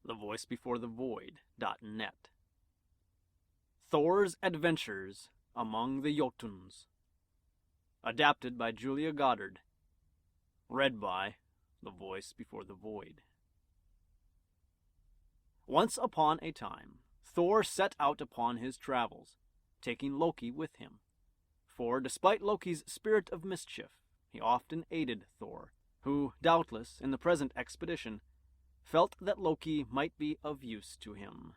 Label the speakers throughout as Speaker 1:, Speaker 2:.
Speaker 1: Void.net. Thor's Adventures Among the Jotuns. Adapted by Julia Goddard. Read by The Voice Before the Void. Once upon a time, Thor set out upon his travels, taking Loki with him. For despite Loki's spirit of mischief, he often aided Thor, who, doubtless, in the present expedition, felt that Loki might be of use to him.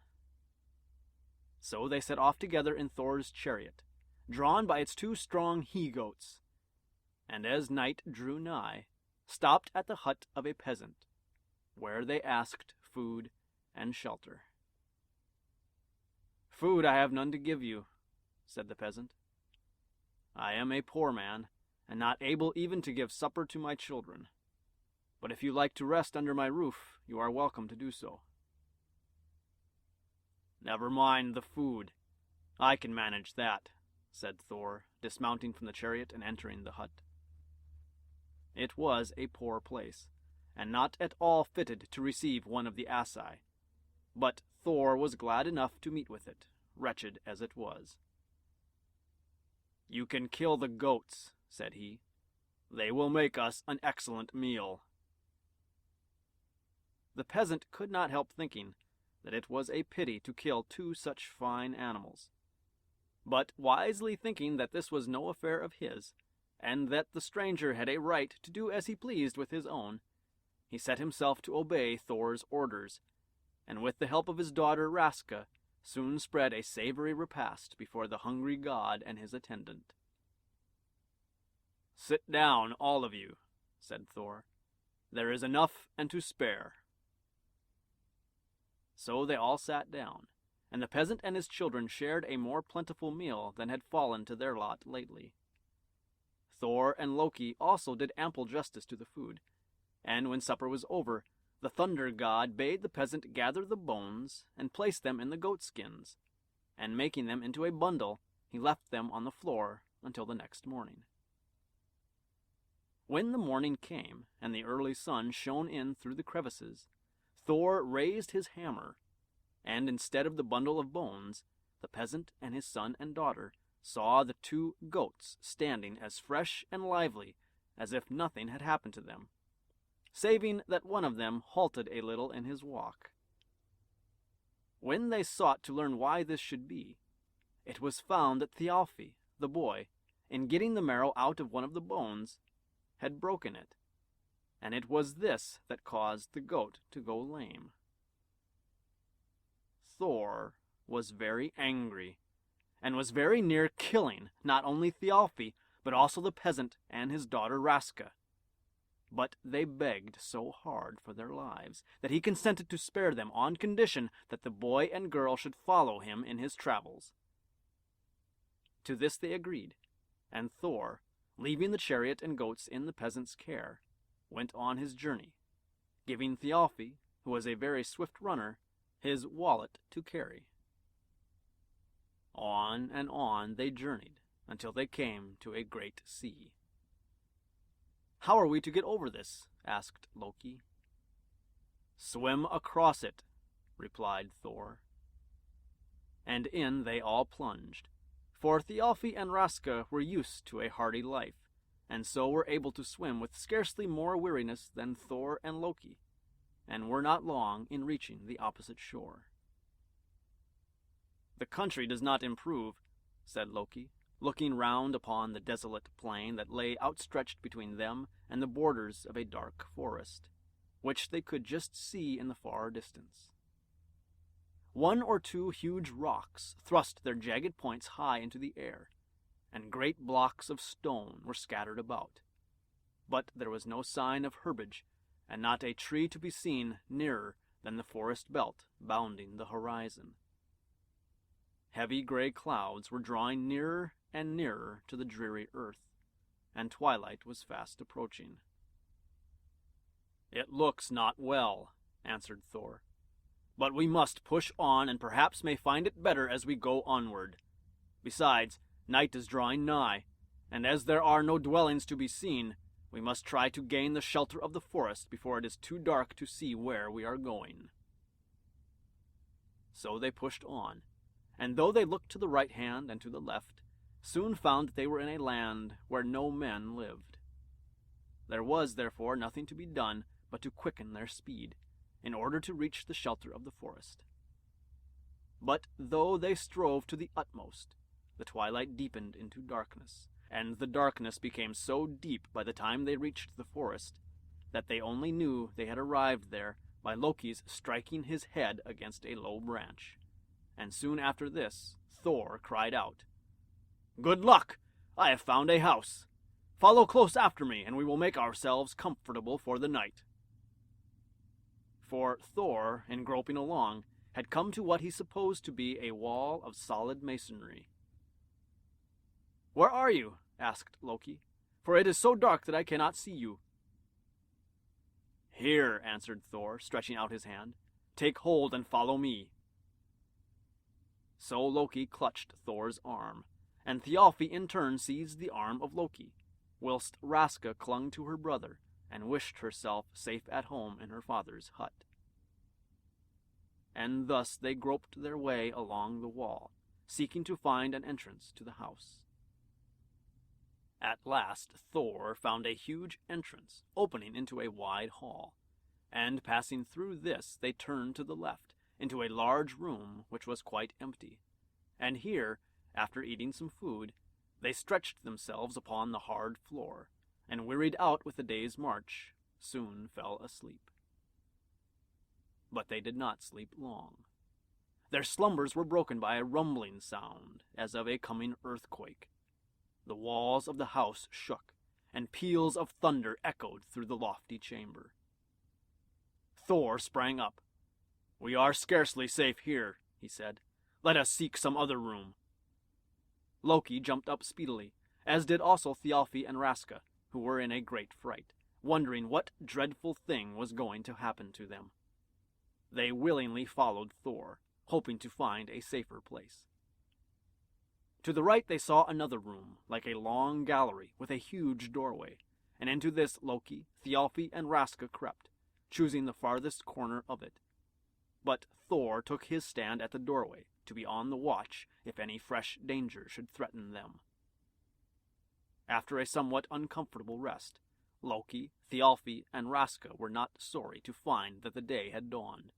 Speaker 1: So they set off together in Thor's chariot, drawn by its two strong he-goats, and as night drew nigh, stopped at the hut of a peasant, where they asked food and shelter. "Food I have none to give you," said the peasant. "I am a poor man, and not able even to give supper to my children. But if you like to rest under my roof, you are welcome to do so." "Never mind the food. I can manage that," said Thor, dismounting from the chariot and entering the hut. It was a poor place, and not at all fitted to receive one of the Asai, but Thor was glad enough to meet with it, wretched as it was. "You can kill the goats," said he. "They will make us an excellent meal." The peasant could not help thinking that it was a pity to kill two such fine animals. But wisely thinking that this was no affair of his, and that the stranger had a right to do as he pleased with his own, he set himself to obey Thor's orders, and with the help of his daughter Raska, soon spread a savory repast before the hungry god and his attendant. "Sit down, all of you," said Thor. "There is enough and to spare." So they all sat down, and the peasant and his children shared a more plentiful meal than had fallen to their lot lately. Thor and Loki also did ample justice to the food, and when supper was over, the thunder god bade the peasant gather the bones and place them in the goatskins, and making them into a bundle, he left them on the floor until the next morning. When the morning came, and the early sun shone in through the crevices, Thor raised his hammer, and instead of the bundle of bones, the peasant and his son and daughter saw the two goats standing as fresh and lively as if nothing had happened to them, saving that one of them halted a little in his walk. When they sought to learn why this should be, it was found that Thialfi, the boy, in getting the marrow out of one of the bones, had broken it, and it was this that caused the goat to go lame. Thor was very angry, and was very near killing not only Thialfi, but also the peasant and his daughter Raska. But they begged so hard for their lives that he consented to spare them on condition that the boy and girl should follow him in his travels. To this they agreed, and Thor, leaving the chariot and goats in the peasant's care, went on his journey, giving Thialfi, who was a very swift runner, his wallet to carry. On and on they journeyed until they came to a great sea. "How are we to get over this?" asked Loki. "Swim across it," replied Thor. And in they all plunged, for Thialfi and Raska were used to a hardy life, and so were able to swim with scarcely more weariness than Thor and Loki, and were not long in reaching the opposite shore. "The country does not improve," said Loki, looking round upon the desolate plain that lay outstretched between them and the borders of a dark forest, which they could just see in the far distance. One or two huge rocks thrust their jagged points high into the air, and great blocks of stone were scattered about. But there was no sign of herbage, and not a tree to be seen nearer than the forest belt bounding the horizon. Heavy gray clouds were drawing nearer and nearer to the dreary earth, and twilight was fast approaching. "It looks not well," answered Thor, "but we must push on and perhaps may find it better as we go onward. Besides, night is drawing nigh, and as there are no dwellings to be seen, we must try to gain the shelter of the forest before it is too dark to see where we are going." So they pushed on, and though they looked to the right hand and to the left, soon found that they were in a land where no men lived. There was, therefore, nothing to be done but to quicken their speed, in order to reach the shelter of the forest. But though they strove to the utmost, the twilight deepened into darkness, and the darkness became so deep by the time they reached the forest that they only knew they had arrived there by Loki's striking his head against a low branch. And soon after this, Thor cried out, "Good luck! I have found a house. Follow close after me, and we will make ourselves comfortable for the night." For Thor, in groping along, had come to what he supposed to be a wall of solid masonry. "Where are you?" asked Loki, "for it is so dark that I cannot see you." "Here," answered Thor, stretching out his hand. "Take hold and follow me." So Loki clutched Thor's arm, and Thialfi in turn seized the arm of Loki, whilst Raska clung to her brother and wished herself safe at home in her father's hut. And thus they groped their way along the wall, seeking to find an entrance to the house. At last Thor found a huge entrance opening into a wide hall, and passing through this they turned to the left into a large room which was quite empty, and here, after eating some food, they stretched themselves upon the hard floor, and wearied out with the day's march, soon fell asleep. But they did not sleep long. Their slumbers were broken by a rumbling sound, as of a coming earthquake. The walls of the house shook, and peals of thunder echoed through the lofty chamber. Thor sprang up. "We are scarcely safe here," he said. "Let us seek some other room." Loki jumped up speedily, as did also Thialfi and Raska, who were in a great fright, wondering what dreadful thing was going to happen to them. They willingly followed Thor, hoping to find a safer place. To the right they saw another room, like a long gallery with a huge doorway, and into this Loki, Thialfi, and Raska crept, choosing the farthest corner of it. But Thor took his stand at the doorway, to be on the watch if any fresh danger should threaten them. After a somewhat uncomfortable rest, Loki, Thialfi, and Raska were not sorry to find that the day had dawned,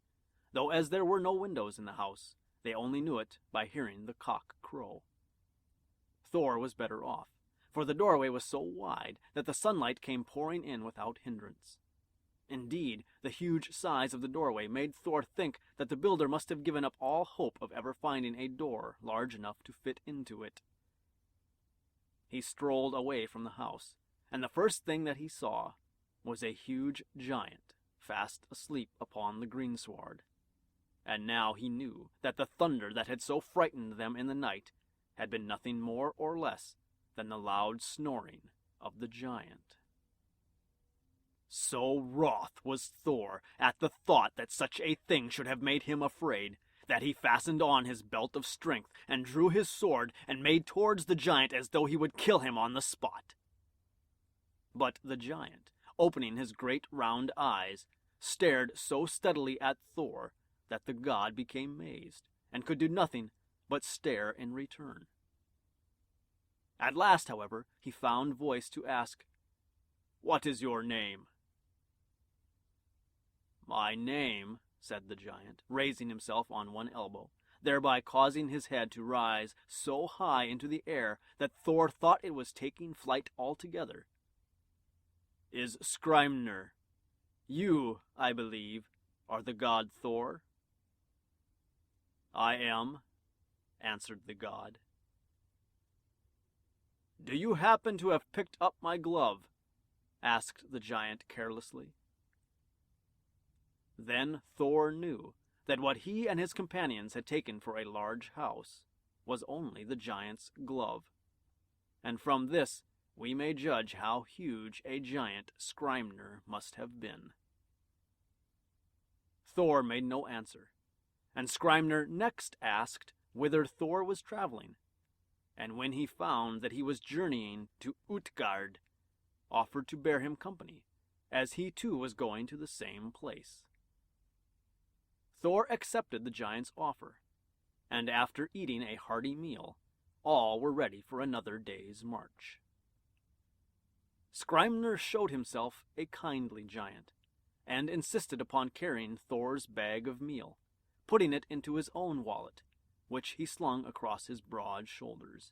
Speaker 1: though as there were no windows in the house, they only knew it by hearing the cock crow. Thor was better off, for the doorway was so wide that the sunlight came pouring in without hindrance. Indeed, the huge size of the doorway made Thor think that the builder must have given up all hope of ever finding a door large enough to fit into it. He strolled away from the house, and the first thing that he saw was a huge giant fast asleep upon the greensward. And now he knew that the thunder that had so frightened them in the night had been nothing more or less than the loud snoring of the giant. So wroth was Thor at the thought that such a thing should have made him afraid, that he fastened on his belt of strength and drew his sword and made towards the giant as though he would kill him on the spot. But the giant, opening his great round eyes, stared so steadily at Thor that the god became mazed, and could do nothing but stare in return. At last, however, he found voice to ask, "What is your name?" "My name," said the giant, raising himself on one elbow, thereby causing his head to rise so high into the air that Thor thought it was taking flight altogether, "is Skrimner. You, I believe, are the god Thor?" "I am," answered the god. "Do you happen to have picked up my glove?" asked the giant carelessly. Then Thor knew that what he and his companions had taken for a large house was only the giant's glove, and from this we may judge how huge a giant Skrimner must have been. Thor made no answer, and Skrimner next asked whither Thor was traveling, and when he found that he was journeying to Utgard, offered to bear him company, as he too was going to the same place. Thor accepted the giant's offer, and after eating a hearty meal, all were ready for another day's march. Skrimner showed himself a kindly giant, and insisted upon carrying Thor's bag of meal, putting it into his own wallet, which he slung across his broad shoulders.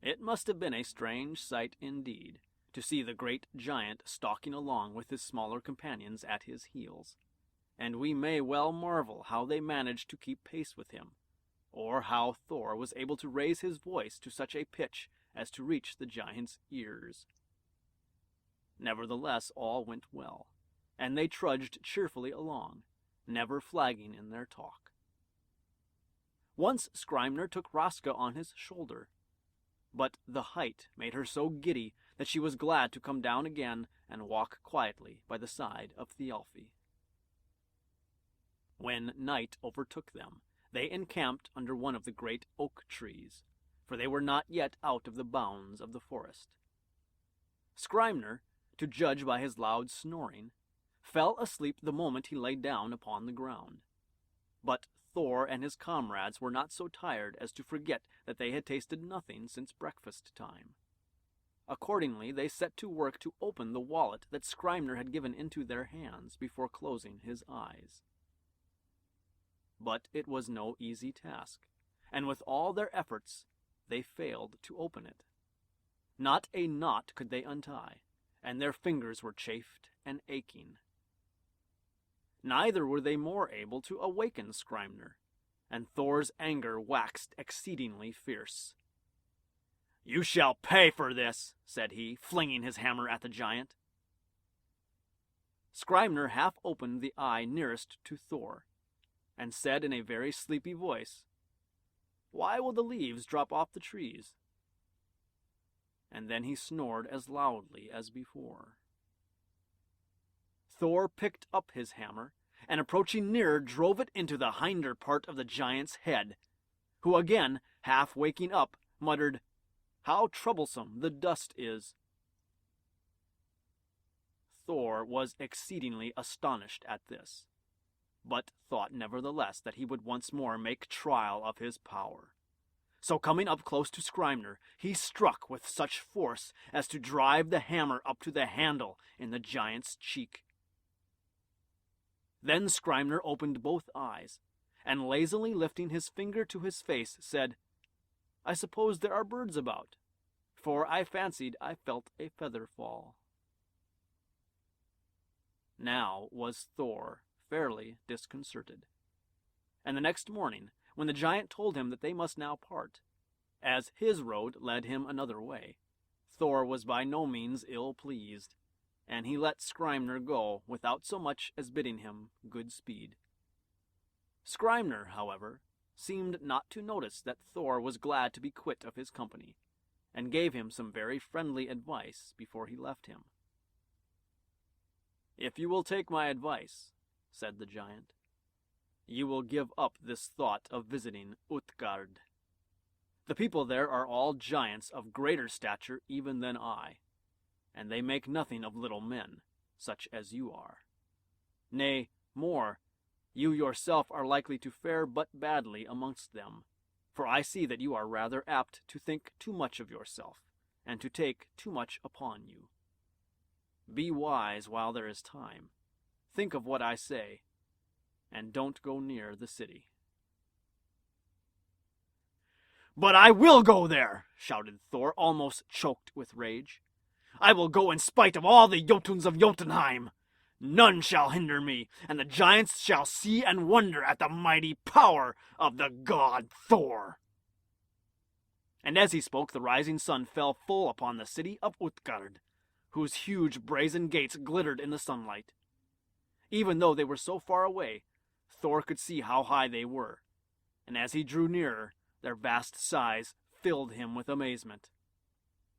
Speaker 1: It must have been a strange sight indeed, to see the great giant stalking along with his smaller companions at his heels, and we may well marvel how they managed to keep pace with him, or how Thor was able to raise his voice to such a pitch as to reach the giant's ears. Nevertheless, all went well, and they trudged cheerfully along, never flagging in their talk. Once Skrimner took Raska on his shoulder, but the height made her so giddy that she was glad to come down again and walk quietly by the side of Thialfi. When night overtook them, they encamped under one of the great oak trees, for they were not yet out of the bounds of the forest. Skrimner, to judge by his loud snoring, fell asleep the moment he lay down upon the ground. But Thor and his comrades were not so tired as to forget that they had tasted nothing since breakfast time. Accordingly, they set to work to open the wallet that Skrimner had given into their hands before closing his eyes. But it was no easy task, and with all their efforts, they failed to open it. Not a knot could they untie, and their fingers were chafed and aching. Neither were they more able to awaken Skrimner, and Thor's anger waxed exceedingly fierce. "You shall pay for this," said he, flinging his hammer at the giant. Skrimner half opened the eye nearest to Thor, and said in a very sleepy voice, "Why will the leaves drop off the trees?" And then he snored as loudly as before. Thor picked up his hammer, and approaching nearer drove it into the hinder part of the giant's head, who again, half waking up, muttered, "How troublesome the dust is." Thor was exceedingly astonished at this, but thought nevertheless that he would once more make trial of his power. So coming up close to Skrimner, he struck with such force as to drive the hammer up to the handle in the giant's cheek. Then Skrimner opened both eyes, and lazily lifting his finger to his face, said, "I suppose there are birds about, for I fancied I felt a feather fall." Now was Thor fairly disconcerted, and the next morning, when the giant told him that they must now part, as his road led him another way, Thor was by no means ill-pleased, and he let Skrimner go without so much as bidding him good speed. Skrimner, however, seemed not to notice that Thor was glad to be quit of his company, and gave him some very friendly advice before he left him. "If you will take my advice," said the giant, "you will give up this thought of visiting Utgard. The people there are all giants of greater stature even than I, and they make nothing of little men, such as you are. Nay, more, you yourself are likely to fare but badly amongst them, for I see that you are rather apt to think too much of yourself, and to take too much upon you. Be wise while there is time. Think of what I say, and don't go near the city." "But I will go there!" shouted Thor, almost choked with rage. "I will go in spite of all the Jotuns of Jotunheim. None shall hinder me, and the giants shall see and wonder at the mighty power of the god Thor." And as he spoke, the rising sun fell full upon the city of Utgard, whose huge brazen gates glittered in the sunlight. Even though they were so far away, Thor could see how high they were, and as he drew nearer, their vast size filled him with amazement.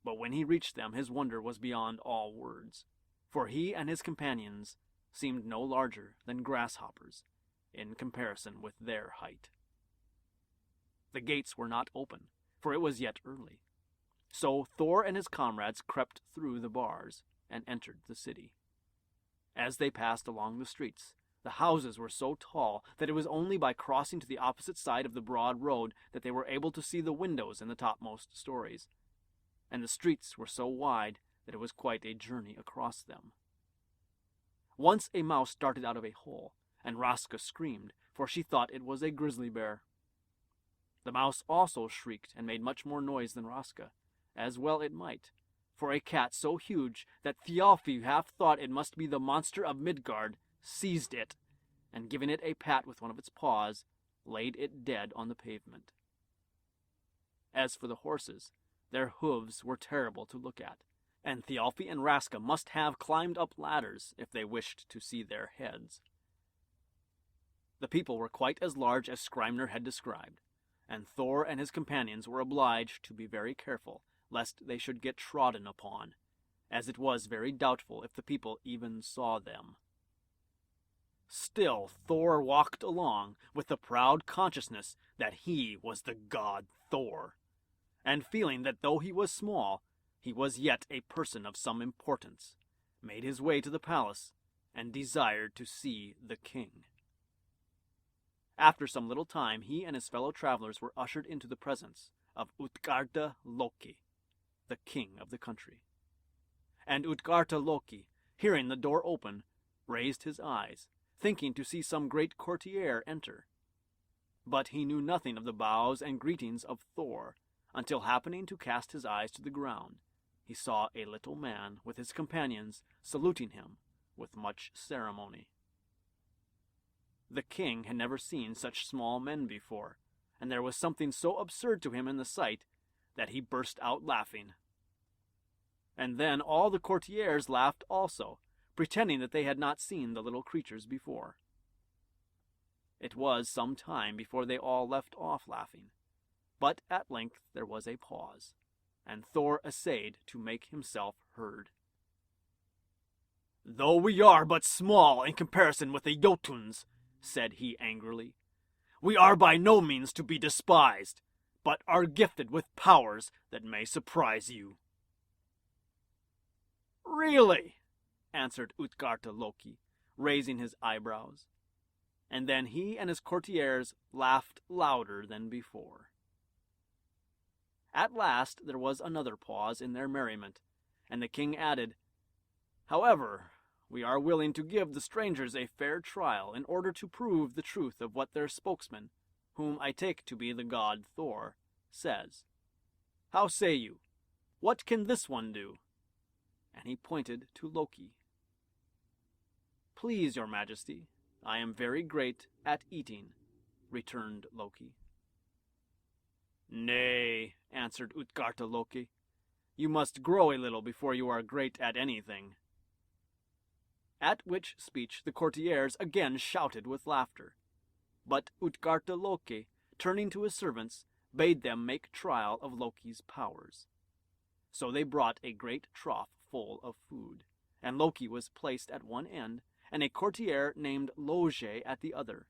Speaker 1: But when he reached them, his wonder was beyond all words, for he and his companions seemed no larger than grasshoppers in comparison with their height. The gates were not open, for it was yet early. So Thor and his comrades crept through the bars and entered the city. As they passed along the streets, The houses were so tall that it was only by crossing to the opposite side of the broad road that they were able to see the windows in the topmost stories, and the streets were so wide that it was quite a journey across them. Once a mouse darted out of a hole, and Raska screamed, for she thought it was a grizzly bear. The mouse also shrieked and made much more noise than Raska, as well it might, for a cat so huge that Thialfi half thought it must be the monster of Midgard seized it, and giving it a pat with one of its paws, laid it dead on the pavement. As for the horses, their hooves were terrible to look at, and Thialfi and Raska must have climbed up ladders if they wished to see their heads. The people were quite as large as Skrymner had described, and Thor and his companions were obliged to be very careful, lest they should get trodden upon, as it was very doubtful if the people even saw them. Still Thor walked along with the proud consciousness that he was the god Thor, and feeling that though he was small, he was yet a person of some importance, made his way to the palace, and desired to see the king. After some little time, he and his fellow travelers were ushered into the presence of Utgarda Loki, the king of the country. And Utgarda Loki, hearing the door open, raised his eyes, thinking to see some great courtier enter. But he knew nothing of the bows and greetings of Thor, until happening to cast his eyes to the ground, he saw a little man with his companions saluting him with much ceremony. The king had never seen such small men before, and there was something so absurd to him in the sight that he burst out laughing. And then all the courtiers laughed also, pretending that they had not seen the little creatures before. It was some time before they all left off laughing, but at length there was a pause, and Thor essayed to make himself heard. "Though we are but small in comparison with the Jotuns," said he angrily, "we are by no means to be despised, but are gifted with powers that may surprise you." "Really?" answered Utgarda Loki, raising his eyebrows. And then he and his courtiers laughed louder than before. At last there was another pause in their merriment, and the king added, "However, we are willing to give the strangers a fair trial in order to prove the truth of what their spokesman, whom I take to be the god Thor, says. How say you? What can this one do?" And he pointed to Loki. "Please, your majesty, I am very great at eating," returned Loki. "Nay," answered Utgarda Loki, "you must grow a little before you are great at anything." At which speech the courtiers again shouted with laughter. But Utgarda Loki, turning to his servants, bade them make trial of Loki's powers. So they brought a great trough full of food, and Loki was placed at one end, and a courtier named Loge at the other.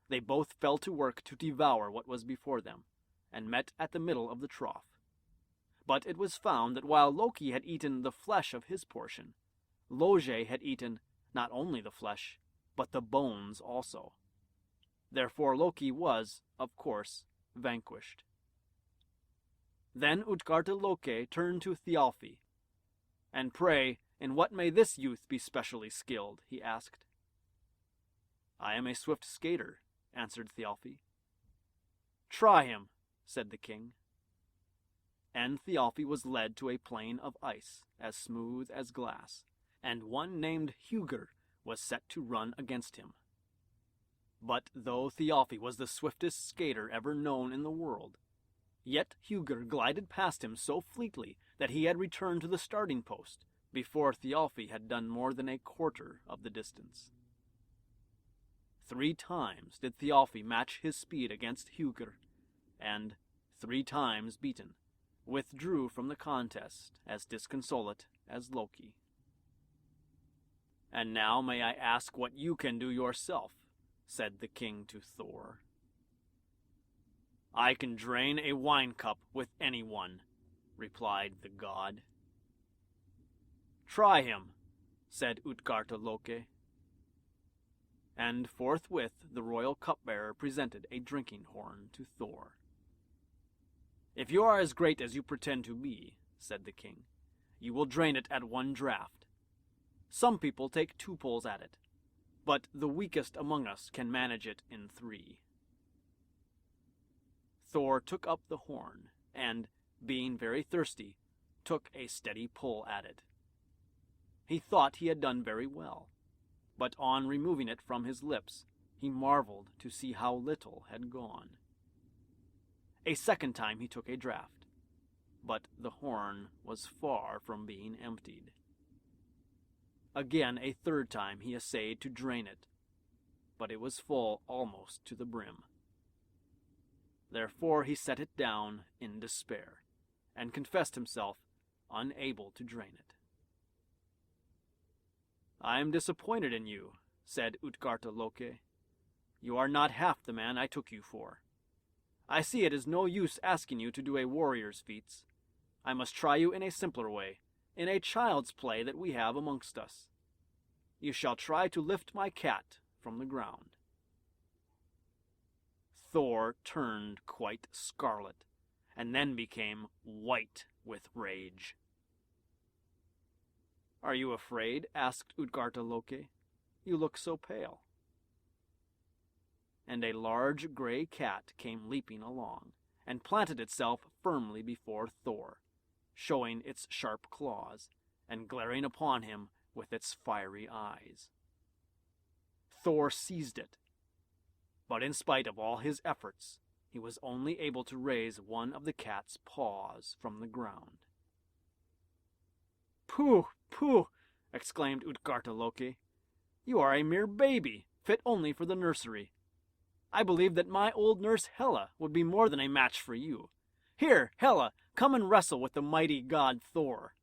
Speaker 1: They both fell to work to devour what was before them, and met at the middle of the trough. But it was found that while Loki had eaten the flesh of his portion, Loge had eaten not only the flesh, but the bones also. Therefore Loki was, of course, vanquished. Then Utgarda Loki turned to Thialfi. "And pray, in what may this youth be specially skilled?" he asked. "I am a swift skater," answered Thialfi. "Try him," said the king. And Thialfi was led to a plain of ice, as smooth as glass, and one named Hugr was set to run against him. But though Thialfi was the swiftest skater ever known in the world, yet Hugr glided past him so fleetly that he had returned to the starting post before Thialfi had done more than a quarter of the distance. 3 times did Thialfi match his speed against Hugr, and, 3 times beaten, withdrew from the contest as disconsolate as Loki. "And now may I ask what you can do yourself?" said the king to Thor. "I can drain a wine cup with anyone," replied the god. "Try him," said Utgarda Loki. And forthwith the royal cupbearer presented a drinking horn to Thor. "If you are as great as you pretend to be," said the king, "you will drain it at one draught. Some people take 2 pulls at it, but the weakest among us can manage it in 3. Thor took up the horn, and, being very thirsty, took a steady pull at it. He thought he had done very well, but on removing it from his lips, he marveled to see how little had gone. A second time he took a draught, but the horn was far from being emptied. Again, a third time he essayed to drain it, but it was full almost to the brim. Therefore he set it down in despair, and confessed himself unable to drain it. "I am disappointed in you," said Utgarta-Loke. "You are not half the man I took you for. I see it is no use asking you to do a warrior's feats. I must try you in a simpler way, in a child's play that we have amongst us. You shall try to lift my cat from the ground." Thor turned quite scarlet, and then became white with rage. "Are you afraid?" asked Utgarta-Loke. "You look so pale." And a large gray cat came leaping along, and planted itself firmly before Thor, showing its sharp claws, and glaring upon him with its fiery eyes. Thor seized it, but in spite of all his efforts, he was only able to raise one of the cat's paws from the ground. "Pooh, pooh!" exclaimed Utgarta-Loke. "You are a mere baby, fit only for the nursery. I believe that my old nurse Hela would be more than a match for you. Here, Hela, come and wrestle with the mighty god Thor."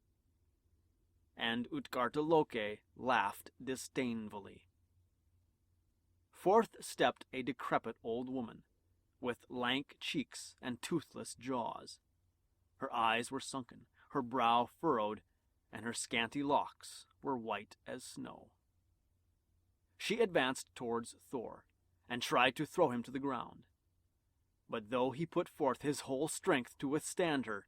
Speaker 1: And Utgarta-Loke laughed disdainfully. Forth stepped a decrepit old woman, with lank cheeks and toothless jaws. Her eyes were sunken, her brow furrowed, and her scanty locks were white as snow. She advanced towards Thor, and tried to throw him to the ground. But though he put forth his whole strength to withstand her,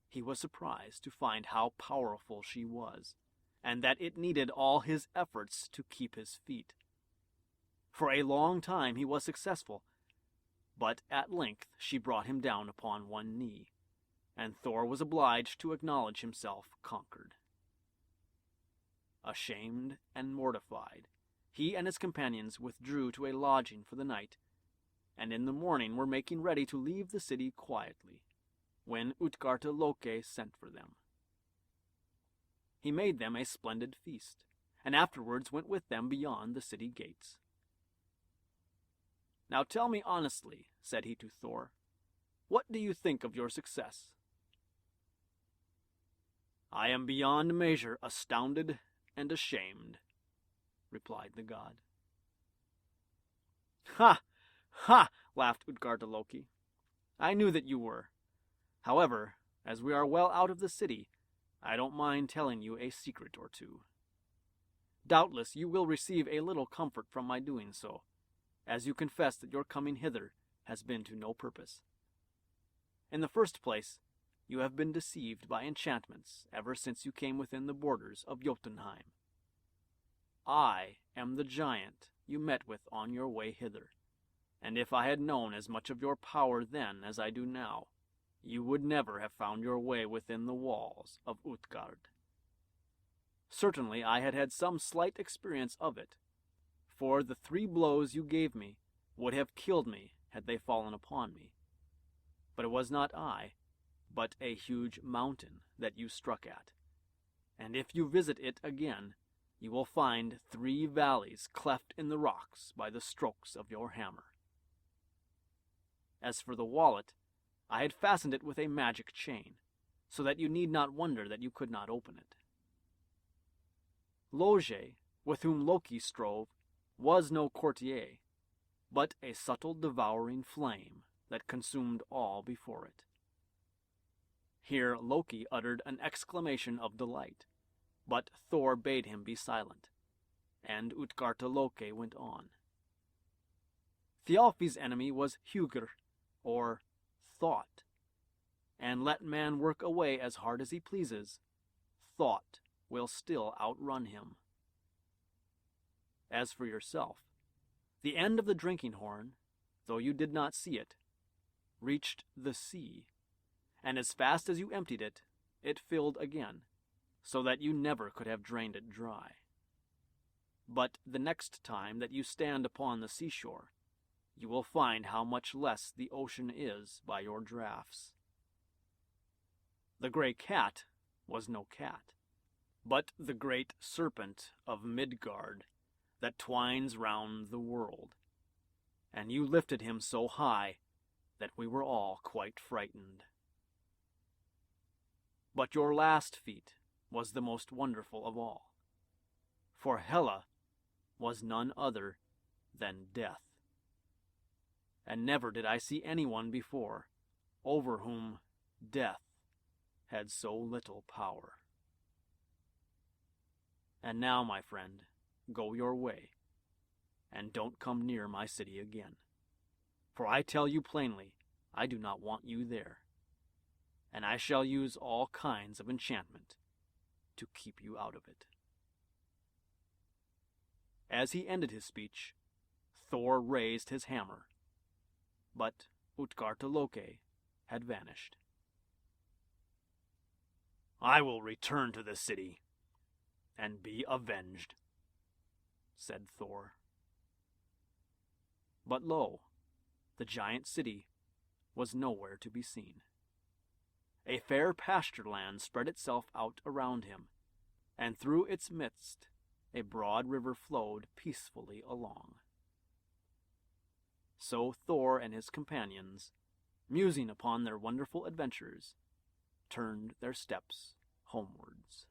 Speaker 1: he was surprised to find how powerful she was, and that it needed all his efforts to keep his feet. For a long time he was successful, but at length she brought him down upon one knee, and Thor was obliged to acknowledge himself conquered. Ashamed and mortified, he and his companions withdrew to a lodging for the night, and in the morning were making ready to leave the city quietly, when Utgarta-Loke sent for them. He made them a splendid feast, and afterwards went with them beyond the city gates. "Now tell me honestly," said he to Thor, "what do you think of your success?" "I am beyond measure astounded and ashamed," replied the god. "Ha! Ha!" laughed Utgarta-Loke. "I knew that you were. However, as we are well out of the city, I don't mind telling you a secret or two. Doubtless you will receive a little comfort from my doing so, as you confess that your coming hither has been to no purpose. In the first place, you have been deceived by enchantments ever since you came within the borders of Jotunheim. I am the giant you met with on your way hither, and if I had known as much of your power then as I do now, you would never have found your way within the walls of Utgard. Certainly I had had some slight experience of it, for the 3 blows you gave me would have killed me had they fallen upon me. But it was not I, but a huge mountain that you struck at, and if you visit it again, you will find 3 valleys cleft in the rocks by the strokes of your hammer. As for the wallet, I had fastened it with a magic chain, so that you need not wonder that you could not open it. Loge, with whom Loki strove, was no courtier, but a subtle devouring flame that consumed all before it." Here Loki uttered an exclamation of delight, but Thor bade him be silent, and Utgarta-Loke went on. Thialfi's enemy was Hugr, or thought. And let man work away as hard as he pleases, thought will still outrun him. As for yourself, the end of the drinking horn, though you did not see it, reached the sea, and as fast as you emptied it, it filled again, so that you never could have drained it dry. But the next time that you stand upon the seashore, you will find how much less the ocean is by your draughts. The gray cat was no cat, but the great serpent of Midgard that twines round the world, and you lifted him so high that we were all quite frightened. But your last feat was the most wonderful of all, for Hela was none other than Death. And never did I see anyone before over whom Death had so little power. And now, my friend, go your way, and don't come near my city again. For I tell you plainly, I do not want you there, and I shall use all kinds of enchantment to keep you out of it. As he ended his speech, Thor raised his hammer, but Utgarta-Loke had vanished. "I will return to the city and be avenged," said Thor. But lo, the giant city was nowhere to be seen. A fair pasture land spread itself out around him, and through its midst a broad river flowed peacefully along. So Thor and his companions, musing upon their wonderful adventures, turned their steps homewards.